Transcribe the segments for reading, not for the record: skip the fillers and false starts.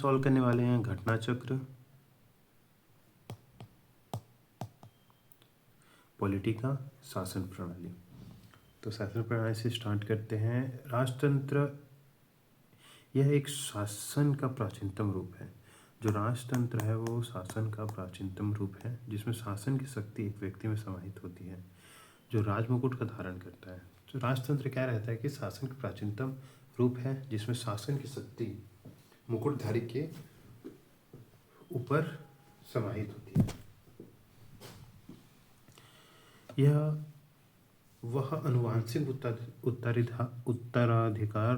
Solve करने वाले हैं घटना चक्र, पॉलिटिका, शासन प्रणाली। तो शासन प्रणाली से स्टार्ट करते हैं। राजतंत्र यह एक शासन का प्राचीनतम रूप है। जो राजतंत्र है वो शासन का प्राचीनतम रूप है, जिसमें शासन की शक्ति एक व्यक्ति में समाहित होती है जो राजमुकुट का धारण करता है। तो राजतंत्र क्या रहता है कि शासन का प्राचीनतम रूप है जिसमें शासन की शक्ति मुकुटधारी के ऊपर समाहित होती है। यह वह अनुवांशिक उत्तराधिकार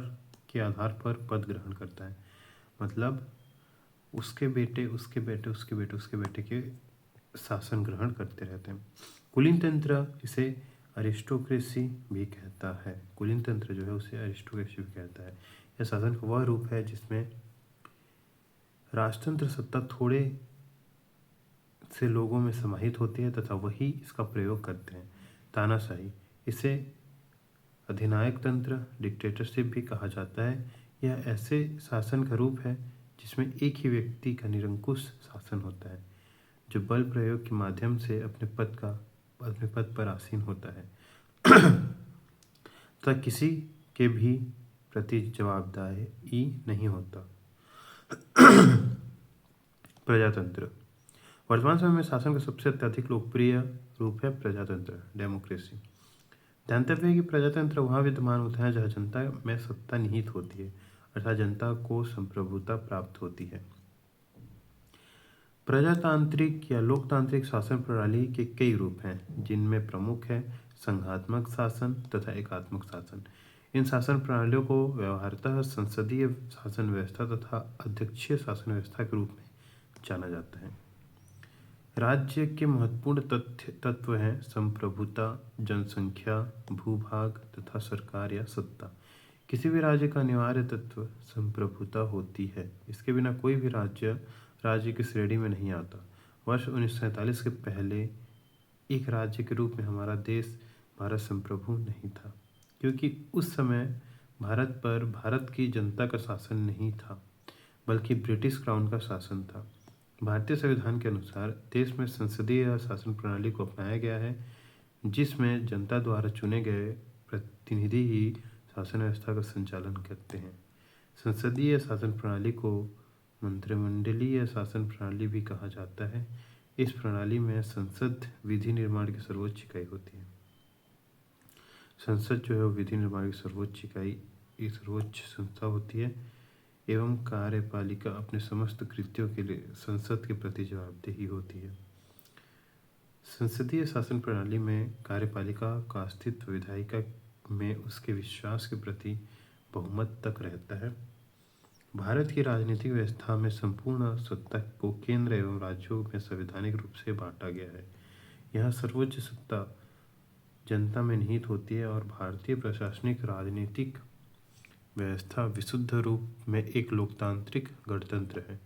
के आधार पर पद ग्रहण करता है। मतलब उसके बेटे उसके बेटे उसके बेटे उसके बेटे के शासन ग्रहण करते रहते हैं। कुलीन तंत्र इसे अरिस्टोक्रेसी भी कहता है। कुलीन तंत्र जो है उसे अरिस्टोक्रेसी भी कहता है। यह शासन का वह रूप है जिसमें राजतंत्र सत्ता थोड़े से लोगों में समाहित होती है तथा वही इसका प्रयोग करते हैं। तानाशाही इसे अधिनायक तंत्र, डिक्टेटरशिप भी कहा जाता है। यह ऐसे शासन का रूप है जिसमें एक ही व्यक्ति का निरंकुश शासन होता है जो बल प्रयोग के माध्यम से अपने पद पर आसीन होता है तथा किसी के भी प्रति जवाबदेही नहीं होता। प्रजातंत्र वर्तमान समय में शासन का सबसे अत्यधिक लोकप्रिय रूप है प्रजातंत्र, डेमोक्रेसी। ध्यातव्य है कि प्रजातंत्र वहाँ विद्यमान होता है जहाँ जनता में सत्ता निहित होती है, अर्थात जनता को संप्रभुता प्राप्त होती है। प्रजातांत्रिक या लोकतांत्रिक शासन प्रणाली के कई रूप हैं, जिनमें प्रमुख है संघात्मक शासन तथा एकात्मक शासन। इन शासन प्रणालियों को व्यवहारतः संसदीय शासन व्यवस्था तथा अध्यक्षीय शासन व्यवस्था के रूप में जाना जाता है। राज्य के महत्वपूर्ण तत्व हैं संप्रभुता, जनसंख्या, भूभाग तथा सरकार या सत्ता। किसी भी राज्य का अनिवार्य तत्व संप्रभुता होती है। इसके बिना कोई भी राज्य की श्रेणी में नहीं आता। वर्ष 1947 के पहले एक राज्य के रूप में हमारा देश भारत संप्रभु नहीं था, क्योंकि उस समय भारत पर भारत की जनता का शासन नहीं था, बल्कि ब्रिटिश क्राउन का शासन था। भारतीय संविधान के अनुसार देश में संसदीय शासन प्रणाली को अपनाया गया है, जिसमें जनता द्वारा चुने गए प्रतिनिधि ही शासन व्यवस्था का संचालन करते हैं। संसदीय शासन प्रणाली को मंत्रिमंडलीय शासन प्रणाली भी कहा जाता है। इस प्रणाली में संसद विधि निर्माण की सर्वोच्च इकाई होती है। संसद जो है वो विधि निर्माण की सर्वोच्च संस्था होती है एवं कार्यपालिका अपने समस्त कृत्यों के लिए संसद के प्रति जवाबदेही होती है। संसदीय शासन प्रणाली में कार्यपालिका का अस्तित्व विधायिका में उसके विश्वास के प्रति बहुमत तक रहता है। भारत की राजनीतिक व्यवस्था में संपूर्ण सत्ता को केंद्र एवं राज्यों में संवैधानिक रूप से बांटा गया है। यहाँ सर्वोच्च सत्ता जनता में निहित होती है और भारतीय प्रशासनिक राजनीतिक व्यवस्था विशुद्ध रूप में एक लोकतांत्रिक गणतंत्र है।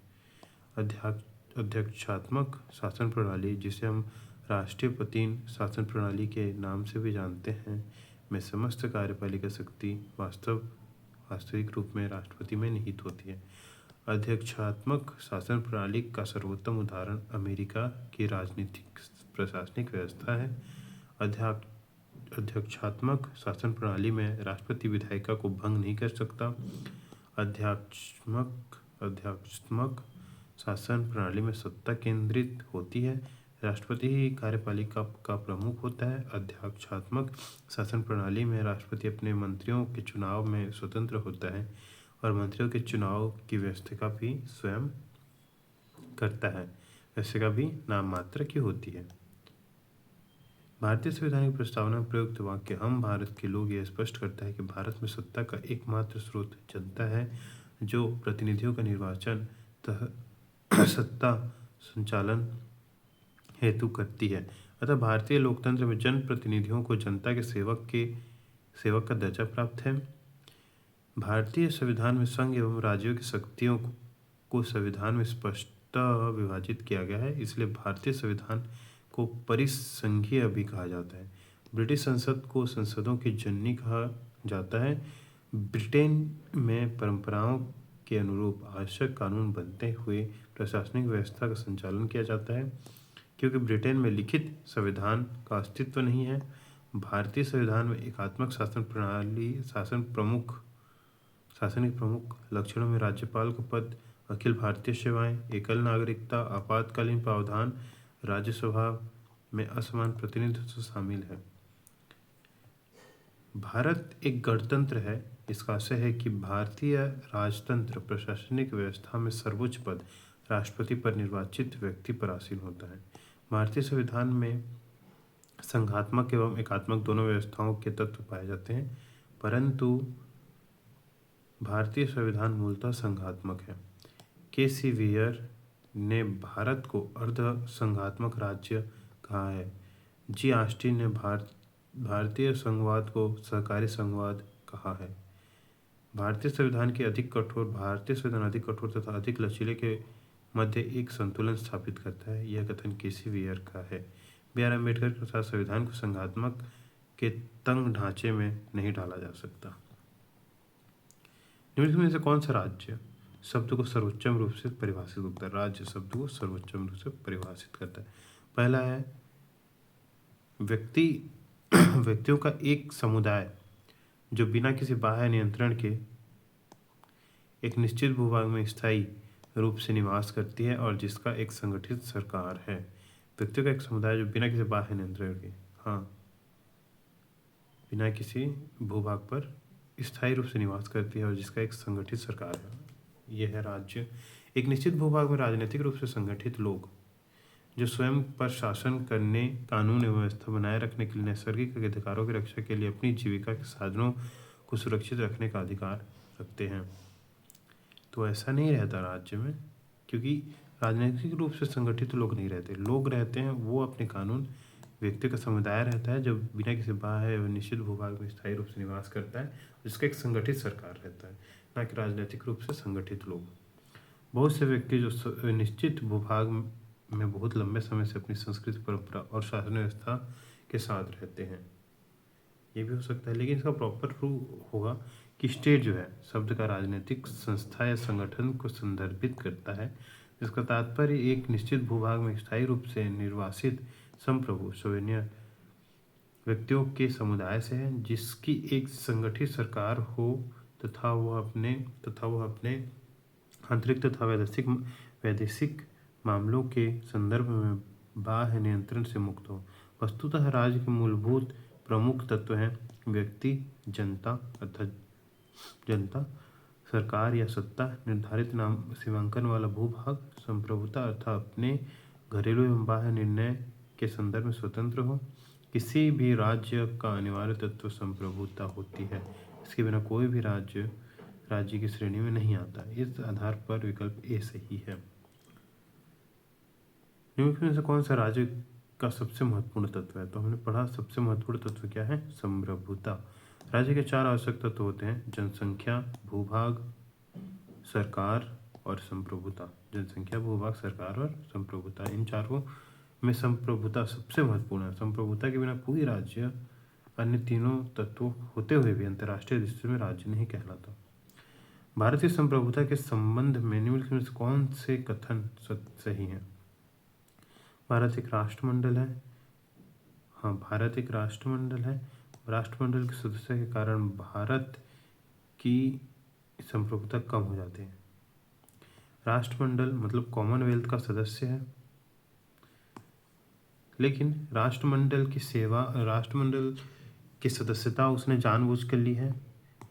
अध्यक्षात्मक शासन प्रणाली, जिसे हम राष्ट्रपतीय शासन प्रणाली के नाम से भी जानते हैं, में समस्त कार्यपालिका शक्ति वास्तविक रूप में राष्ट्रपति में निहित होती है। अध्यक्षात्मक शासन प्रणाली का सर्वोत्तम उदाहरण अमेरिका की राजनीतिक प्रशासनिक व्यवस्था है। अध्यक्षात्मक शासन प्रणाली में राष्ट्रपति विधायिका को भंग नहीं कर सकता। अध्यक्षात्मक शासन प्रणाली में सत्ता केंद्रित होती है। राष्ट्रपति ही कार्यपालिका का प्रमुख होता है। अध्यक्षात्मक शासन प्रणाली में राष्ट्रपति अपने मंत्रियों के चुनाव में स्वतंत्र होता है और मंत्रियों के चुनाव की व्यवस्था भी स्वयं करता है। व्यवस्था भी नाम मात्र की होती है। भारतीय संविधान की प्रस्तावना में प्रयुक्त वाक्य हम भारत के लोग यह स्पष्ट करता है कि भारत में सत्ता का एकमात्र स्रोत जनता है, जो प्रतिनिधियों का निर्वाचन सत्ता संचालन हेतु करती है। अतः भारतीय लोकतंत्र में जन प्रतिनिधियों को जनता के सेवक का दर्जा प्राप्त है। भारतीय संविधान में संघ एवं राज्यों की शक्तियों को संविधान में स्पष्टतः विभाजित किया गया है, इसलिए भारतीय संविधान को परिसंघीय भी कहा जाता है। ब्रिटिश संसद को संसदों की जननी कहा जाता है। ब्रिटेन में परंपराओं के अनुरूप आवश्यक कानून बनते हुए प्रशासनिक व्यवस्था का संचालन किया जाता है। क्योंकि ब्रिटेन में लिखित संविधान का अस्तित्व नहीं है, भारतीय संविधान में एकात्मक शासन प्रणाली शासनिक प्रमुख लक्षणों में राज्यपाल का पद, अखिल भारतीय सेवाएं, एकल नागरिकता, आपातकालीन प्रावधान, राज्यसभा में असमान प्रतिनिधित्व शामिल है। भारत एक गणतंत्र है। इसका आशय है कि भारतीय राजतंत्र प्रशासनिक व्यवस्था में सर्वोच्च पद राष्ट्रपति पर निर्वाचित व्यक्ति पर आसीन होता है। भारतीय संविधान में संघात्मक एवं एकात्मक दोनों व्यवस्थाओं के तत्व पाए जाते हैं, परंतु भारतीय संविधान मूलतः संघात्मक है। के.सी. वियर ने भारत को अर्ध संघात्मक राज्य कहा है। जी. ऑस्टिन ने भारतीय संघवाद को सहकारी संघवाद कहा है। भारतीय संविधान अधिक कठोर तथा अधिक लचीले के मध्य एक संतुलन स्थापित करता है। यह कथन के.सी. वियर का है। बी.आर. अम्बेडकर के अनुसार संविधान को संघात्मक के तंग ढांचे में नहीं डाला जा सकता। निम्नलिखित में से कौन सा राज्य शब्द को सर्वोच्चम रूप से परिभाषित करता है? राज्य शब्द को सर्वोच्चम रूप से परिभाषित करता है। पहला है व्यक्तियों का एक समुदाय जो बिना किसी बाह्य नियंत्रण के एक निश्चित भूभाग में स्थायी रूप से निवास करती है और जिसका एक संगठित सरकार है। व्यक्तियों का एक समुदाय जो बिना किसी बाह्य नियंत्रण के बिना किसी भूभाग पर स्थायी रूप से निवास करती है और जिसका एक संगठित सरकार है। यह है राज्य। एक निश्चित भूभाग में राजनीतिक रूप से संगठित लोग जो स्वयं पर शासन करने, कानून एवं व्यवस्था बनाए रखने के लिए नैसर्गिक अधिकारों की रक्षा के लिए अपनी जीविका के साधनों को सुरक्षित रखने का अधिकार रखते हैं। तो ऐसा नहीं रहता राज्य में, क्योंकि राजनीतिक रूप से संगठित लोग नहीं रहते। लोग रहते हैं वो अपने कानून, व्यक्ति का समुदाय रहता है जो बिना किसी बाह्य एवं निश्चित भूभाग में स्थायी रूप से निवास करता है, जिसका एक संगठित सरकार रहता है, न कि राजनीतिक रूप से संगठित लोग। बहुत से व्यक्ति जो निश्चित भूभाग में बहुत लंबे समय से अपनी संस्कृति, परंपरा और शासन व्यवस्था के साथ रहते हैं, ये भी हो सकता है। लेकिन इसका प्रॉपर रूप होगा कि स्टेट जो है शब्द का राजनीतिक संस्था या संगठन को संदर्भित करता है, जिसका तात्पर्य एक निश्चित भूभाग में स्थायी रूप से निर्वासित संप्रभु सोवेनियर व्यक्तियों के समुदाय से है, जिसकी एक संगठित सरकार हो तथा वह अपने आंतरिक तथा वैदेशिक मामलों के संदर्भ में बाह्य नियंत्रण से मुक्त हो। वस्तुतः राज्य के मूलभूत प्रमुख तत्व हैं व्यक्ति, जनता अर्थात जनता, सरकार या सत्ता, निर्धारित नाम सीमांकन वाला भूभाग, संप्रभुता अर्थात अपने घरेलू एवं बाह्य निर्णय के संदर्भ में स्वतंत्र हो। किसी भी राज्य का अनिवार्य तत्व संप्रभुता होती है। इसके बिना कोई भी राज्य की श्रेणी में नहीं आता। इस आधार पर विकल्प ए सही है। निम्नलिखित में से कौन सा राज्य का सबसे महत्वपूर्ण तत्व है? तो हमने पढ़ा सबसे महत्वपूर्ण तत्व क्या है? संप्रभुता। राज्य के 4 आवश्यक तत्व होते हैं: जनसंख्या, भूभाग, सरकार और संप्रभुता। जनसंख्या, भूभाग, सरकार और संप्रभुता, इन चारों में संप्रभुता सबसे महत्वपूर्ण है। संप्रभुता के बिना कोई राज्य अन्य तीनों तत्वों होते हुए भी अंतर्राष्ट्रीय दृष्टि में राज्य नहीं कहलाता। भारतीय संप्रभुता के संबंध में निम्नलिखित में से कौन से कथन सही हैं? भारत एक राष्ट्रमंडल है। भारत एक राष्ट्रमंडल है। राष्ट्रमंडल की सदस्यता के कारण भारत की संप्रभुता कम हो जाती है। राष्ट्रमंडल मतलब कॉमनवेल्थ का सदस्य है, लेकिन राष्ट्रमंडल की सदस्यता उसने जानबूझ कर ली है,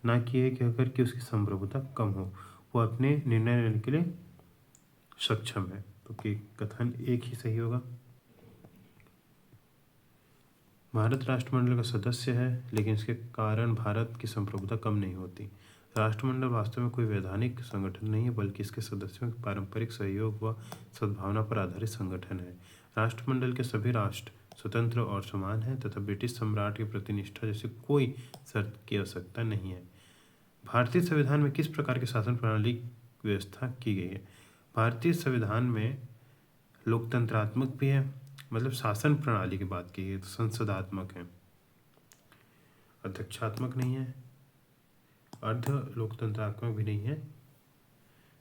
ना कि ये कहकर कि उसकी संप्रभुता कम हो, वो अपने निर्णय लेने के लिए सक्षम है। तो कि कथन एक ही सही होगा। भारत राष्ट्रमंडल का सदस्य है, लेकिन इसके कारण भारत की संप्रभुता कम नहीं होती। राष्ट्रमंडल वास्तव में कोई वैधानिक संगठन नहीं है, बल्कि इसके सदस्यों के पारंपरिक सहयोग व सद्भावना पर आधारित संगठन है। राष्ट्रमंडल के सभी राष्ट्र स्वतंत्र और समान हैं तथा ब्रिटिश सम्राट के प्रति निष्ठा जैसी कोई शर्त की आवश्यकता नहीं है। भारतीय संविधान में किस प्रकार की शासन प्रणाली व्यवस्था की गई है? भारतीय संविधान में लोकतंत्रात्मक भी है, मतलब शासन प्रणाली की बात की है तो संसदात्मक है, अध्यक्षात्मक नहीं है, अर्ध लोकतंत्रात्मक भी नहीं है,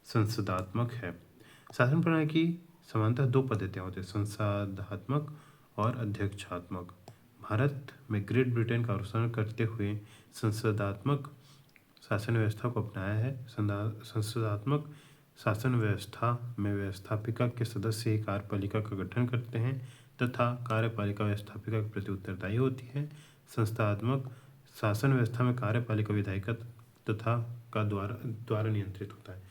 संसदात्मक है। शासन प्रणाली की समानतः दो पद्धतियाँ होती हैं, संसदात्मक और अध्यक्षात्मक। भारत में ग्रेट ब्रिटेन का अनुसरण करते हुए संसदात्मक शासन व्यवस्था को अपनाया है। संसदात्मक शासन व्यवस्था में व्यवस्थापिका के सदस्य ही कार्यपालिका का गठन करते हैं तथा कार्यपालिका व्यवस्थापिका के प्रति उत्तरदायी होती है। संस्थात्मक शासन व्यवस्था में कार्यपालिका विधायिका तथा का द्वारा नियंत्रित होता है।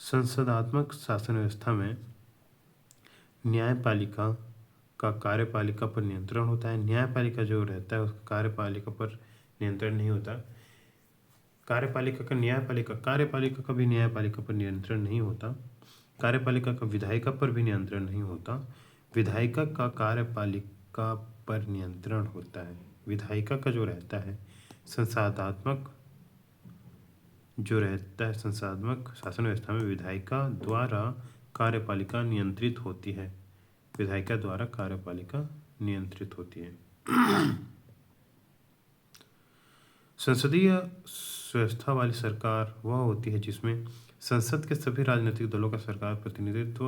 संसदात्मक शासन व्यवस्था में न्यायपालिका का कार्यपालिका पर नियंत्रण होता है। न्यायपालिका जो रहता है उसका कार्यपालिका पर नियंत्रण नहीं होता। कार्यपालिका का भी न्यायपालिका पर नियंत्रण नहीं होता। कार्यपालिका का विधायिका पर भी नियंत्रण नहीं होता। विधायिका का कार्यपालिका पर नियंत्रण होता है। विधायिका का जो रहता है संसदात्मक शासन व्यवस्था में विधायिका द्वारा कार्यपालिका नियंत्रित होती है। विधायिका द्वारा कार्यपालिका नियंत्रित होती है। संसदीय व्यवस्था वाली सरकार वह होती है जिसमें संसद के सभी राजनीतिक दलों का सरकार प्रतिनिधित्व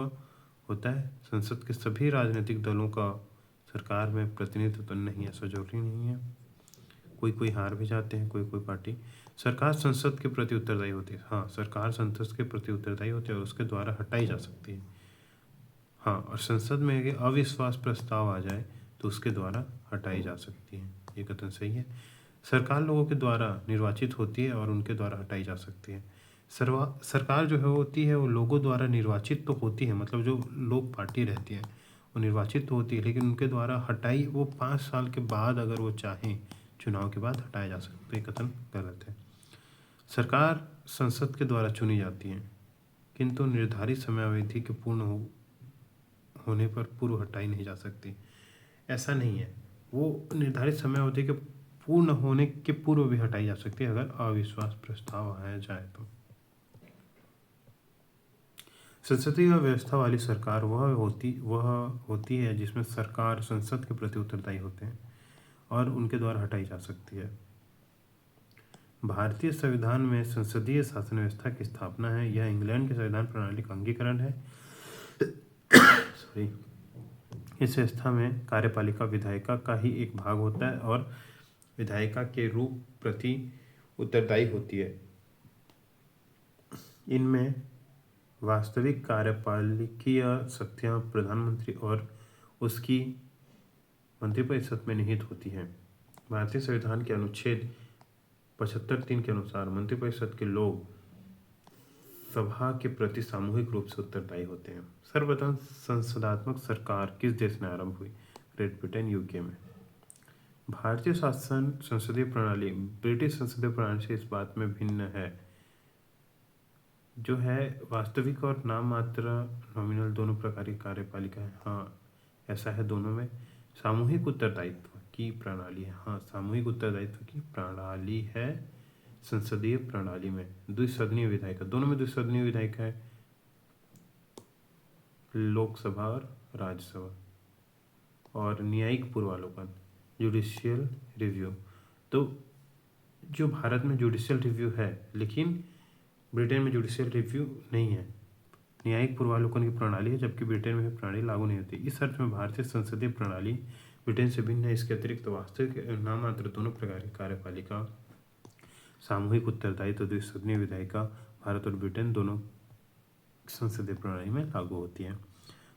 होता है। संसद के सभी राजनीतिक दलों का सरकार में प्रतिनिधित्व तो नहीं है, ऐसा जरूरी नहीं है, कोई हार भी जाते हैं, कोई पार्टी। सरकार संसद के प्रति उत्तरदायी होती है। हाँ, सरकार संसद के प्रति उत्तरदायी होती है और उसके द्वारा हटाई जा सकती है। हाँ, और संसद में अगर अविश्वास प्रस्ताव आ जाए तो उसके द्वारा हटाई जा सकती है। ये कथन सही है। सरकार लोगों के द्वारा निर्वाचित होती है और उनके द्वारा हटाई जा सकती है। सरकार जो है होती है वो लोगों द्वारा निर्वाचित तो होती है, मतलब जो लोग पार्टी रहती है वो निर्वाचित तो होती है, लेकिन उनके द्वारा हटाई वो 5 साल के बाद अगर वो चाहें चुनाव के बाद हटाया जा सकता है। कथन गलत है। सरकार संसद के द्वारा चुनी जाती है किंतु निर्धारित समयावधि के पूर्ण होने पर पूर्व हटाई नहीं जा सकती। ऐसा नहीं है, वो निर्धारित समयावधि के पूर्ण होने के पूर्व भी हटाई जा सकती है अगर अविश्वास प्रस्ताव आया जाए तो। संसदीय व्यवस्था वाली सरकार वह होती है जिसमें सरकार संसद के प्रति उत्तरदायी होते हैं और उनके द्वारा हटाई जा सकती है। भारतीय संविधान में संसदीय शासन व्यवस्था की स्थापना है। यह इंग्लैंड के संविधान प्रणाली का अंगीकरण है। इस व्यवस्था में कार्यपालिका विधायिका का ही एक भाग होता है और विधायिका के रूप प्रति उत्तरदायी होती है। इनमें वास्तविक कार्यपालिकीय शक्तियां प्रधानमंत्री और उसकी मंत्रिपरिषद में निहित होती हैं। भारतीय संविधान के अनुच्छेद 75(3) के अनुसार मंत्रिपरिषद के लोग सभा के प्रति सामूहिक रूप से उत्तरदायी होते हैं। सर्वप्रथम संसदात्मक सरकार किस देश में आरंभ हुई? ग्रेट ब्रिटेन, यूके में। भारतीय शासन संसदीय प्रणाली ब्रिटिश संसदीय प्रणाली से इस बात में भिन्न है जो है वास्तविक और नाम मात्र नॉमिनल दोनों प्रकार की कार्यपालिका है। हाँ, ऐसा है दोनों में। सामूहिक उत्तरदायित्व की प्रणाली है। हाँ, सामूहिक उत्तरदायित्व की प्रणाली है संसदीय प्रणाली में। द्विसदनीय विधायिका, दोनों में द्विसदनीय विधायिका है, लोकसभा और राज्यसभा। और न्यायिक पूर्वावलोकन, जुडिशियल रिव्यू। तो जो भारत में जुडिशियल रिव्यू है लेकिन ब्रिटेन में जुडिशियल रिव्यू नहीं है। न्यायिक पूर्वावलोकन की प्रणाली है जबकि ब्रिटेन में प्रणाली लागू नहीं होती। इस अर्थ में भारतीय संसदीय प्रणाली ब्रिटेन से भिन्न है। इसके अतिरिक्त वास्तविक नाम मात्र दोनों प्रकार की कार्यपालिका, सामूहिक उत्तरदायित्व, द्विसदनीय विधायिका भारत और ब्रिटेन दोनों संसदीय प्रणाली में लागू होती है।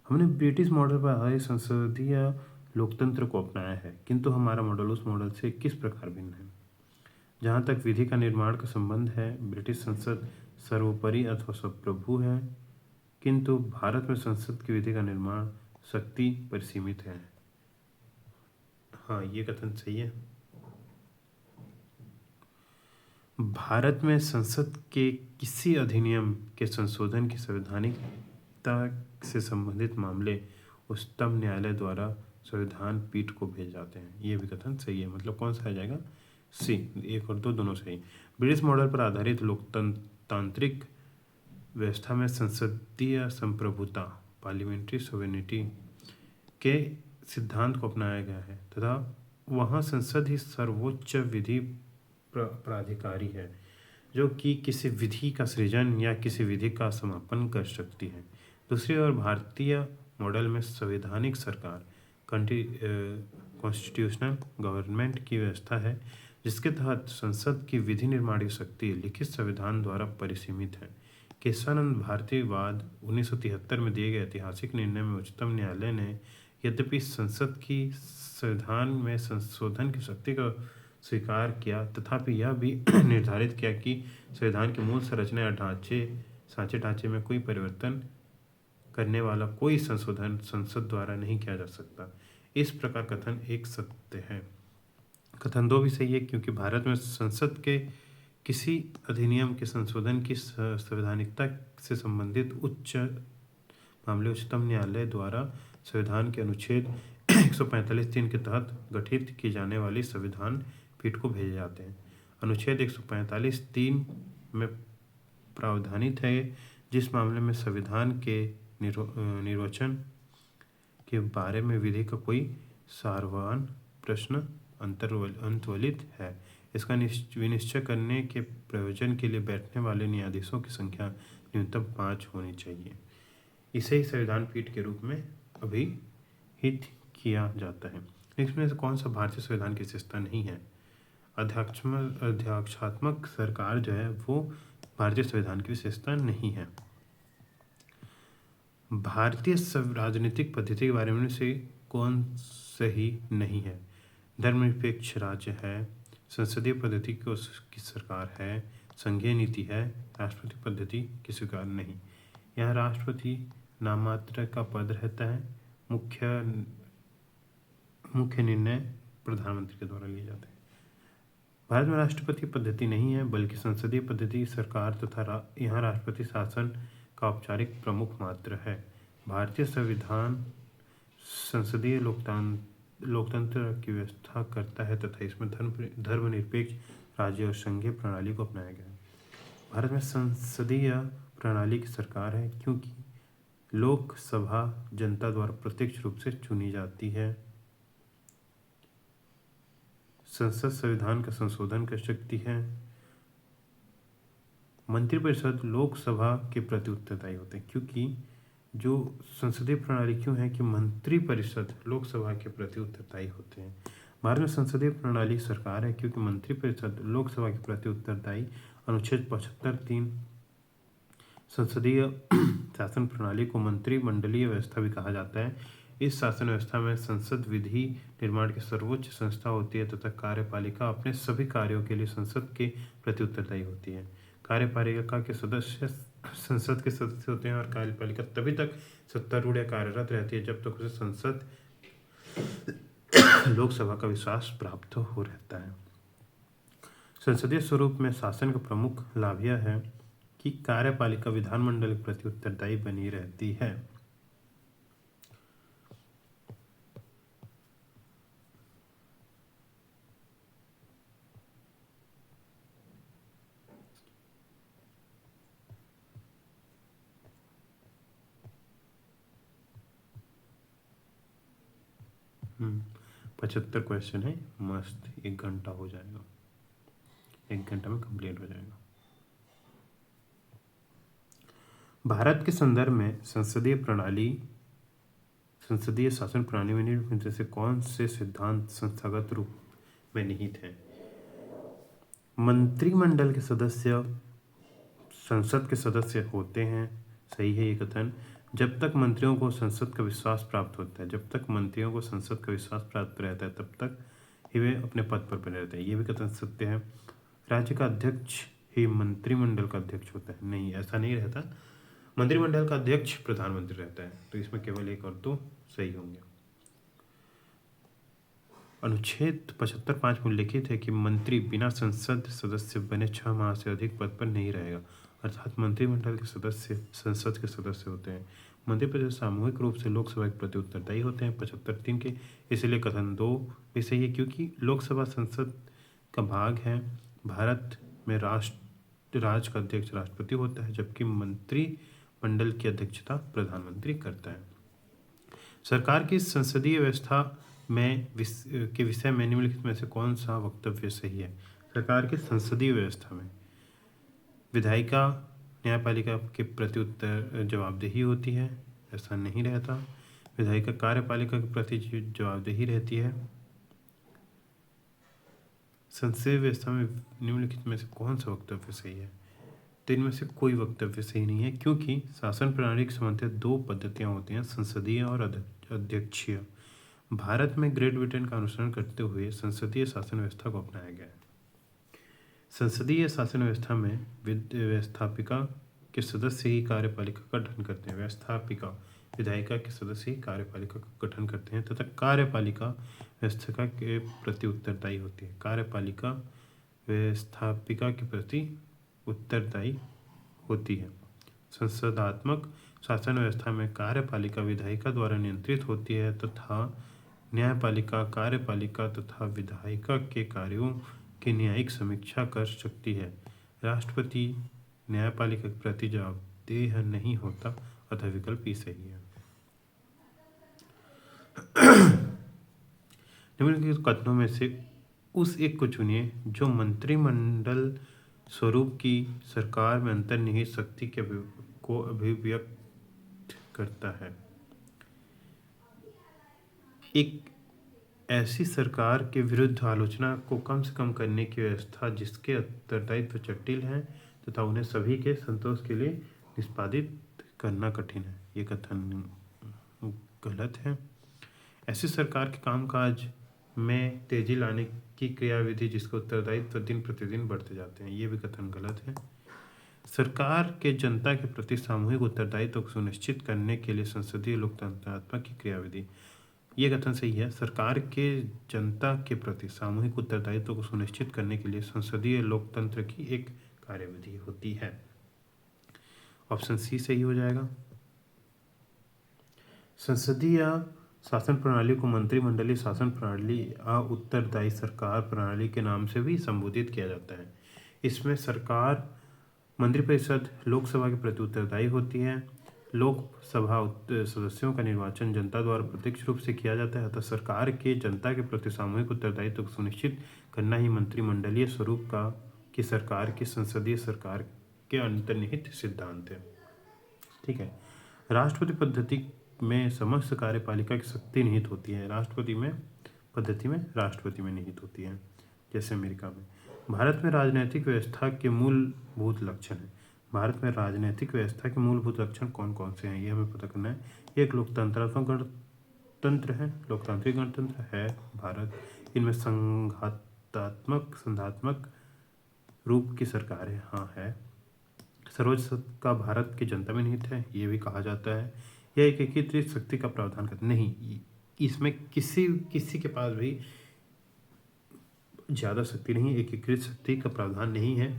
हमने ब्रिटिश मॉडल पर आधारित संसदीय लोकतंत्र को अपनाया है किंतु हमारा मॉडल उस मॉडल से किस प्रकार भिन्न है? जहाँ तक विधि का निर्माण का संबंध है, ब्रिटिश संसद सर्वोपरि अथवा सर्वप्रभु है किंतु भारत में संसद की विधि का निर्माण शक्ति पर सीमित है। हाँ, ये कथन सही है। भारत में संसद के किसी अधिनियम के संशोधन की संवैधानिकता से संबंधित मामले उच्चतम न्यायालय द्वारा संविधान पीठ को भेज जाते हैं। ये भी कथन सही है। मतलब कौन सा आ जाएगा? सी। 1 और 2 दोनों सही। ब्रिटिश मॉडल पर आधारित लोकतांत्रिक व्यवस्था में संसदीय संप्रभुता, पार्लियामेंट्री सोवेरेनिटी के सिद्धांत को अपनाया गया है तथा वहाँ संसद ही सर्वोच्च विधि प्राधिकारी है। जो कि किसी विधि का सृजन या किसी विधि का समापन कर सकती है। दूसरी ओर भारतीय मॉडल में संवैधानिक सरकार कॉन्स्टिट्यूशनल गवर्नमेंट की व्यवस्था है, जिसके तहत संसद की विधि निर्माण शक्ति लिखित संविधान द्वारा परिसीमित है। केशवानंद भारतीयवाद 1973 में दिए गए ऐतिहासिक निर्णय में उच्चतम न्यायालय ने यद्यपि संसद की संविधान में संशोधन की शक्ति को स्वीकार किया, तथापि यह भी निर्धारित किया कि संविधान की मूल संरचना या सांचे ढांचे में कोई परिवर्तन करने वाला कोई संशोधन संसद द्वारा नहीं किया जा सकता। इस प्रकार कथन एक सत्य है। कथन दो भी सही है, क्योंकि भारत में संसद के किसी अधिनियम के संशोधन की संवैधानिकता से संबंधित उच्च मामले उच्चतम न्यायालय द्वारा संविधान के अनुच्छेद 145(3) के तहत गठित की जाने वाली संविधान पीठ को भेजे जाते हैं। अनुच्छेद 145(3) में प्रावधानित है, जिस मामले में संविधान के निर्वचन के बारे में विधि का कोई सारवान प्रश्न अंतर्वलित है, इसका विनिश्चय करने के प्रयोजन के लिए बैठने वाले न्यायाधीशों की संख्या न्यूनतम 5 होनी चाहिए। इसे ही संविधान पीठ के रूप में अभिहित किया जाता है। इसमें से कौन सा भारतीय संविधान की विशेषता नहीं है? अध्यक्षात्मक सरकार जो है वो भारतीय संविधान की विशेषता नहीं है। भारतीय राजनीतिक पद्धति के बारे में से कौन सही नहीं है? धर्मनिरपेक्ष राज्य है, संसदीय पद्धति की सरकार है, संघीय नीति है, राष्ट्रपति पद्धति की स्वीकार नहीं। यहाँ राष्ट्रपति नाम मात्र का पद रहता है। मुख्य निर्णय प्रधानमंत्री के द्वारा लिए जाते हैं। भारत में राष्ट्रपति पद्धति नहीं है, बल्कि संसदीय पद्धति सरकार तथा यहाँ राष्ट्रपति शासन का औपचारिक प्रमुख मात्र है। भारतीय संविधान संसदीय लोकतंत्र की व्यवस्था करता है तथा इसमें धर्मनिरपेक्ष राज्य और संघीय प्रणाली को अपनाया गया है। भारत में संसदीय प्रणाली की सरकार है, क्योंकि लोकसभा जनता द्वारा प्रत्यक्ष रूप से चुनी जाती है। संसद संविधान का संशोधन कर सकती है। मंत्रिपरिषद लोकसभा के प्रति उत्तरदायी होते हैं, क्योंकि जो संसदीय प्रणाली क्यों है कि मंत्रिपरिषद लोकसभा के प्रति उत्तरदायी होते हैं। भारत में संसदीय प्रणाली सरकार है, क्योंकि मंत्रिपरिषद लोकसभा के प्रति उत्तरदायी। अनुच्छेद 75(3) संसदीय शासन प्रणाली को मंत्रिमंडलीय व्यवस्था भी कहा जाता है। इस शासन व्यवस्था में संसद विधि निर्माण की सर्वोच्च संस्था होती है तथा कार्यपालिका अपने सभी कार्यों के लिए संसद के प्रति उत्तरदायी होती है। कार्यपालिका के सदस्य संसद के सदस्य होते हैं और कार्यपालिका तभी तक सत्तारूढ़ या कार्यरत रहती है जब तक उसे संसद लोकसभा का विश्वास प्राप्त हो रहता है। संसदीय स्वरूप में शासन का प्रमुख लाभ यह है कि कार्यपालिका विधानमंडल के प्रति उत्तरदायी बनी रहती है। हम्म 75 क्वेश्चन है, मस्त 1 घंटा हो जाएगा, 1 घंटा में कंप्लीट हो जाएगा। भारत के संदर्भ में संसदीय शासन प्रणाली में निम्नलिखित में से कौन से सिद्धांत संस्थागत रूप में निहित हैं? मंत्रिमंडल के सदस्य संसद के सदस्य होते हैं, सही है ये कथन। जब तक मंत्रियों को संसद का विश्वास प्राप्त होता है, जब तक मंत्रियों को संसद का विश्वास प्राप्त रहता है, तब तक ही वे अपने पद पर बने रहते हैं, ये भी कथन सत्य है। राज्य का अध्यक्ष ही मंत्रिमंडल का अध्यक्ष होता है, नहीं, ऐसा नहीं रहता। मंत्रिमंडल का अध्यक्ष प्रधानमंत्री रहता है, तो इसमें केवल एक और दो सही होंगे। अनुच्छेद 75(5) में उल्लिखित है कि मंत्री बिना संसद सदस्य बने 6 माह से अधिक पद पर नहीं रहेगा, अर्थात मंत्रिमंडल के सदस्य संसद के सदस्य होते हैं। मंत्रिपरिषद सामूहिक रूप से लोकसभा के प्रति उत्तरदायी होते हैं 75(3) के, इसलिए कथन 2 भी सही है, क्योंकि लोकसभा संसद का भाग है। भारत में राज का अध्यक्ष राष्ट्रपति होता है, जबकि मंत्रिमंडल की अध्यक्षता प्रधानमंत्री करता है। सरकार की संसदीय व्यवस्था के विषय में निम्नलिखित में से कौन सा वक्तव्य सही है? सरकार की संसदीय व्यवस्था में विधायिका न्यायपालिका के प्रति उत्तर जवाबदेही होती है, ऐसा नहीं रहता। विधायिका कार्यपालिका के प्रति जवाबदेही रहती है। संसदीय व्यवस्था में निम्नलिखित में से कौन सा वक्तव्य सही है? तो इनमें से कोई वक्तव्य सही नहीं है, क्योंकि शासन प्रणाली के संबंधित दो पद्धतियां होती हैं, संसदीय और अध्यक्षीय। भारत में ग्रेट ब्रिटेन का अनुसरण करते हुए संसदीय शासन व्यवस्था को अपनाया गया है। संसदीय शासन व्यवस्था में व्यवस्थापिका के सदस्य ही कार्यपालिका का गठन करते हैं। व्यवस्थापिका विधायिका के सदस्य ही कार्यपालिका का गठन करते हैं तथा कार्यपालिका व्यवस्थापिका के प्रति उत्तरदायी होती है। कार्यपालिका व्यवस्थापिका के प्रति उत्तरदायी होती है। संसदात्मक शासन व्यवस्था में कार्यपालिका विधायिका द्वारा नियंत्रित होती है तथा न्यायपालिका कार्यपालिका तथा विधायिका के कार्यों की न्यायिक समीक्षा कर सकती है। राष्ट्रपति न्यायपालिका के प्रति जवाबदेह नहीं होता, अतः विकल्प ही सही है। निम्नलिखित कथनों में से उस एक को चुनिए जो मंत्रिमंडल स्वरूप की सरकार में अंतर्निहित शक्ति को अभिव्यक्त करता है। एक ऐसी सरकार के विरुद्ध आलोचना को कम से कम करने की व्यवस्था जिसके उत्तरदायित्व जटिल हैं तथा उन्हें सभी के संतोष के लिए निष्पादित करना कठिन है। ये कथन गलत है। ऐसी सरकार के कामकाज में तेजी लाने की क्रियाविधि जिसके उत्तरदायित्व दिन प्रतिदिन बढ़ते जाते हैं, ये भी कथन गलत है। सरकार के जनता के प्रति सामूहिक उत्तरदायित्व को सुनिश्चित करने के लिए संसदीय लोकतंत्रात्मक की क्रियाविधि, ये कथन सही है। सरकार के जनता के प्रति सामूहिक उत्तरदायित्व को सुनिश्चित करने के लिए संसदीय लोकतंत्र की एक कार्यविधि होती है। ऑप्शन सी सही हो जाएगा। संसदीय शासन प्रणाली को मंत्रिमंडलीय शासन प्रणाली या उत्तरदायी सरकार प्रणाली के नाम से भी संबोधित किया जाता है। इसमें सरकार मंत्रिपरिषद लोकसभा के प्रति उत्तरदायी होती है। लोकसभा सदस्यों का निर्वाचन जनता द्वारा प्रत्यक्ष रूप से किया जाता है, अतः सरकार के जनता के प्रति सामूहिक उत्तरदायित्व को सुनिश्चित करना ही मंत्रिमंडलीय स्वरूप का की सरकार की संसदीय सरकार के अंतर्निहित सिद्धांत है। ठीक है। राष्ट्रपति पद्धति में समस्त कार्यपालिका की शक्ति निहित होती है। राष्ट्रपति में पद्धति में राष्ट्रपति में निहित होती है, जैसे अमेरिका में। भारत में राजनीतिक व्यवस्था के मूलभूत लक्षण है। भारत में राजनीतिक व्यवस्था के मूलभूत लक्षण कौन कौन से हैं, ये हमें पता करना है। एक लोकतंत्रात्मक गणतंत्र है, लोकतांत्रिक गणतंत्र है भारत। इनमें संघात्मक रूप की सरकार है, हाँ है। सर्वोच्च सत्ता भारत की जनता में निहित है, ये भी कहा जाता है। यह एक एकीकृत शक्ति का प्रावधान करता नहीं, इसमें किसी के पास भी ज़्यादा शक्ति नहीं, एकीकृत शक्ति का प्रावधान नहीं है।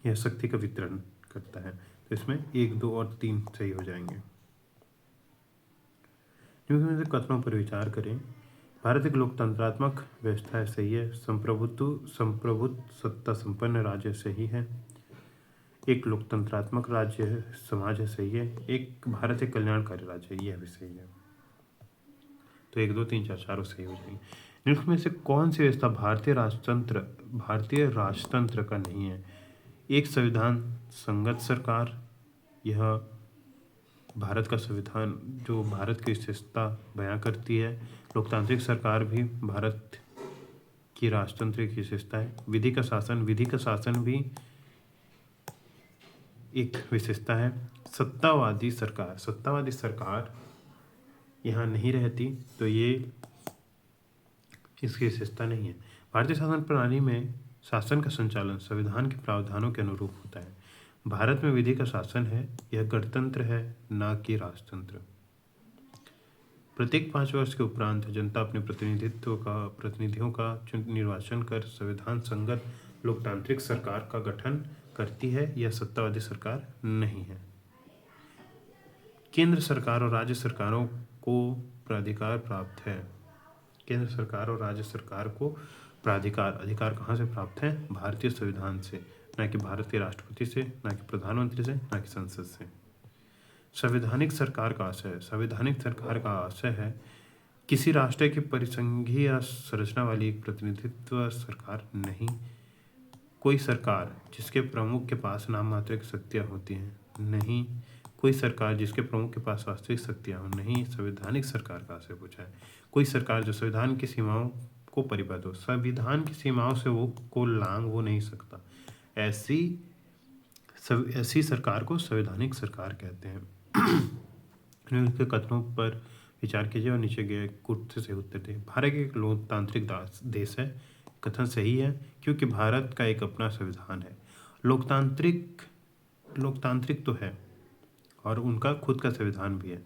यह शक्ति का वितरण करता है। तो इसमें 1, 2 और 3 सही हो जाएंगे। क्योंकि कथनों पर विचार करें। भारत एक लोकतंत्रात्मक व्यवस्था है, सही है। संप्रभुत्व सत्ता संपन्न राज्य सही है। एक लोकतंत्रात्मक राज्य है, समाज है, सही है। एक भारत एक कल्याणकारी राज्य है, यह भी सही है। तो 1, 2, 3, 4 चारों सही हो जाएंगे। निम्न में से कौन सी व्यवस्था भारतीय राजतंत्र का नहीं है? एक संविधान संगत सरकार, यह भारत का संविधान जो भारत की विशेषता बयां करती है। लोकतांत्रिक सरकार भी भारत की राजतंत्र की विशेषता है। विधि का शासन भी एक विशेषता है। सत्तावादी सरकार यहाँ नहीं रहती, तो ये इसकी विशेषता नहीं है। भारतीय शासन प्रणाली में शासन का संचालन संविधान के प्रावधानों के अनुरूप होता है। भारत में विधि का शासन है, यह गणतंत्र है, न कि राजतंत्र। प्रत्येक 5 वर्ष के उपरांत जनता अपने प्रतिनिधियों का निर्वाचन कर संविधान संगत लोकतांत्रिक सरकार का गठन करती है। यह सत्तावादी सरकार नहीं है। केंद्र सरकार और राज्य सरकारों को प्राधिकार प्राप्त है। केंद्र सरकार और राज्य सरकार को अधिकार कहाँ से प्राप्त है? भारतीय संविधान से, न कि भारत के राष्ट्रपति से, न कि प्रधानमंत्री से, न कि संसद से। संवैधानिक सरकार का आशय है किसी राष्ट्र की परिसंघीय संरचना वाली एक प्रतिनिधित्व सरकार नहीं, कोई सरकार जिसके प्रमुख के पास नाम मात्र की शक्तियाँ होती हैं, नहीं कोई सरकार जिसके प्रमुख के पास वास्तविक शक्तियाँ हो, नहीं संवैधानिक सरकार कहाँ से पूछा है। कोई सरकार जो संविधान की सीमाओं को परिबद्ध हो, संविधान की सीमाओं से वो को लांघ हो नहीं सकता, ऐसी सरकार को संवैधानिक सरकार कहते हैं। उनके कथनों पर विचार कीजिए और नीचे गए कुत्ते से उत्तर दें। भारत एक लोकतांत्रिक देश है। कथन सही है क्योंकि भारत का एक अपना संविधान है। लोकतांत्रिक तो है और उनका खुद का संविधान भी है,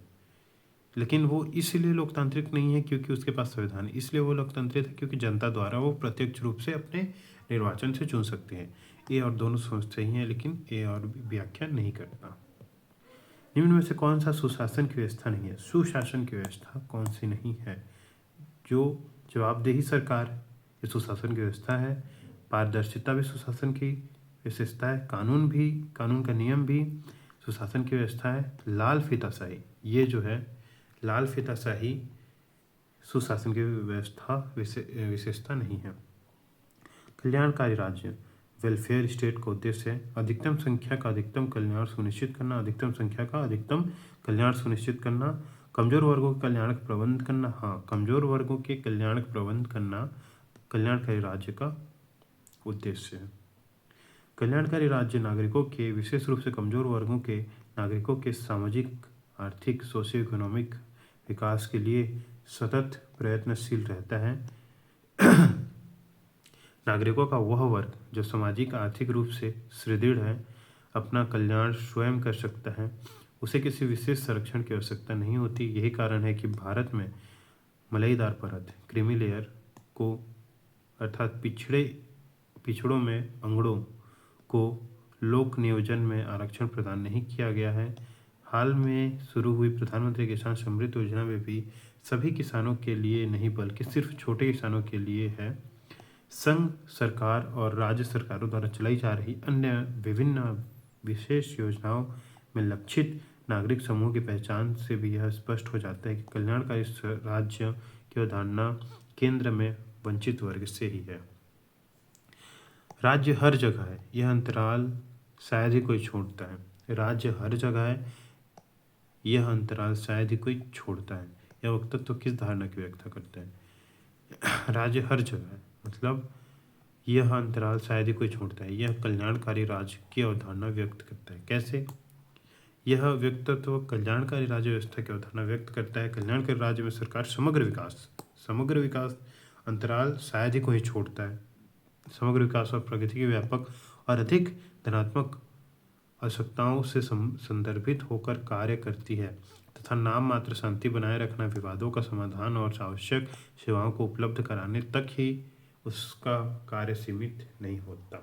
लेकिन वो इसलिए लोकतांत्रिक नहीं है क्योंकि उसके पास संविधान है। इसलिए वो लोकतांत्रिक है क्योंकि जनता द्वारा वो प्रत्यक्ष रूप से अपने निर्वाचन से चुन सकते हैं। ए और दोनों सही हैं, लेकिन ए और व्याख्या नहीं करता। निम्न में से कौन सा सुशासन की व्यवस्था नहीं है? सुशासन की व्यवस्था कौन सी नहीं है? जो जवाबदेही सरकार, ये सुशासन की व्यवस्था है। पारदर्शिता भी सुशासन की विशेषता है। कानून का नियम भी सुशासन की व्यवस्था है। लाल फीताशाही, ये जो है लाल फीताशाही सुशासन की व्यवस्था विशेषता नहीं है। कल्याणकारी राज्य, वेलफेयर स्टेट का उद्देश्य है अधिकतम संख्या का अधिकतम कल्याण सुनिश्चित करना, अधिकतम संख्या का अधिकतम कल्याण सुनिश्चित करना। कमजोर वर्गों के कल्याण का प्रबंध करना, हाँ कमजोर वर्गों के कल्याण का प्रबंध करना कल्याणकारी राज्य का उद्देश्य है। कल्याणकारी राज्य नागरिकों के, विशेष रूप से कमजोर वर्गों के नागरिकों के सामाजिक, आर्थिक, सोशियो इकोनॉमिक विकास के लिए सतत प्रयत्नशील रहता है। नागरिकों का वह वर्ग जो सामाजिक आर्थिक रूप से सुदृढ़ है, अपना कल्याण स्वयं कर सकता है, उसे किसी विशेष संरक्षण की आवश्यकता नहीं होती। यही कारण है कि भारत में मलाईदार परत, क्रीमी लेयर को, अर्थात पिछड़ों में अंगड़ों को लोक नियोजन में आरक्षण प्रदान नहीं किया गया है। हाल में शुरू हुई प्रधानमंत्री किसान समृद्धि योजना में भी सभी किसानों के लिए नहीं बल्कि सिर्फ छोटे किसानों के लिए है। संघ सरकार और राज्य सरकारों द्वारा चलाई जा रही अन्य विभिन्न विशेष योजनाओं में लक्षित नागरिक समूह की पहचान से भी यह स्पष्ट हो जाता है कि कल्याणकारी राज्य की अवधारणा केंद्र में वंचित वर्ग से ही है। राज्य हर जगह है, यह अंतराल शायद ही कोई छोड़ता है। राज्य हर जगह है, यह अंतराल शायद ही कोई छोड़ता है। यह वक्तव्य तो किस धारणा की व्याख्या करता है? राज्य हर जगह है मतलब यह अंतराल शायद ही कोई छोड़ता है। यह कल्याणकारी राज्य की अवधारणा व्यक्त करता है। कैसे? यह व्यक्तित्व कल्याणकारी राज्य व्यवस्था की अवधारणा व्यक्त करता है। कल्याणकारी राज्य में सरकार समग्र विकास अंतराल शायद ही कोई छोड़ता है। समग्र विकास और प्रगति की व्यापक और अधिक धनात्मक आवश्यकताओं से संदर्भित होकर कार्य करती है तथा नाम मात्र शांति बनाए रखना, विवादों का समाधान और आवश्यक सेवाओं को उपलब्ध कराने तक ही उसका कार्य सीमित नहीं होता।